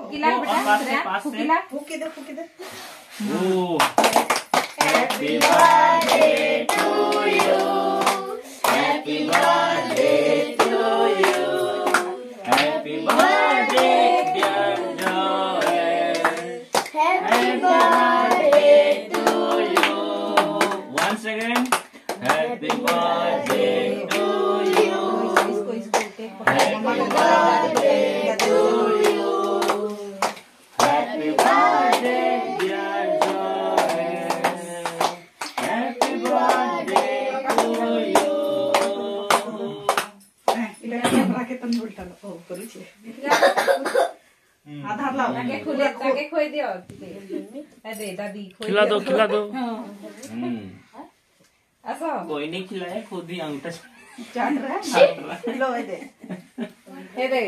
फुकिला बेटा फुकिला फुकी दे ओ happy birthday to you happy birthday to you happy birthday dear Joy happy birthday to you once again happy birthday to you happy birthday to you happy birthday dear Joy happy birthday to you इला राके तन बोलतालो ओ करूचे आधार लाओ ताके खोई दियो दे दादी खिला दो असो कोई नहीं खिलाया खुद ही अंगूठा चाट रहा है लो ये दे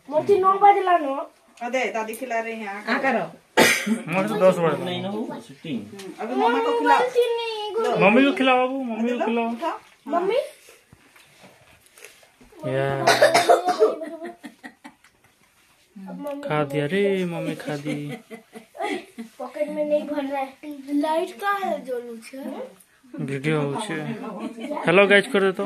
मोती 9 बजे लानो अदे दादी खिला रही हैं आ करो मुझे 10 बजे नहीं ना हो शूटिंग अभी मम्मा को खिलाओ मम्मी को खिलाओ बाबू मम्मी को खिलाओ मम्मी यार खा दिया रे मम्मी खा दी पॉकेट में नहीं भर रहा है लाइट का है जोलू छे वीडियो होचे हेलो गाइस कर दे तो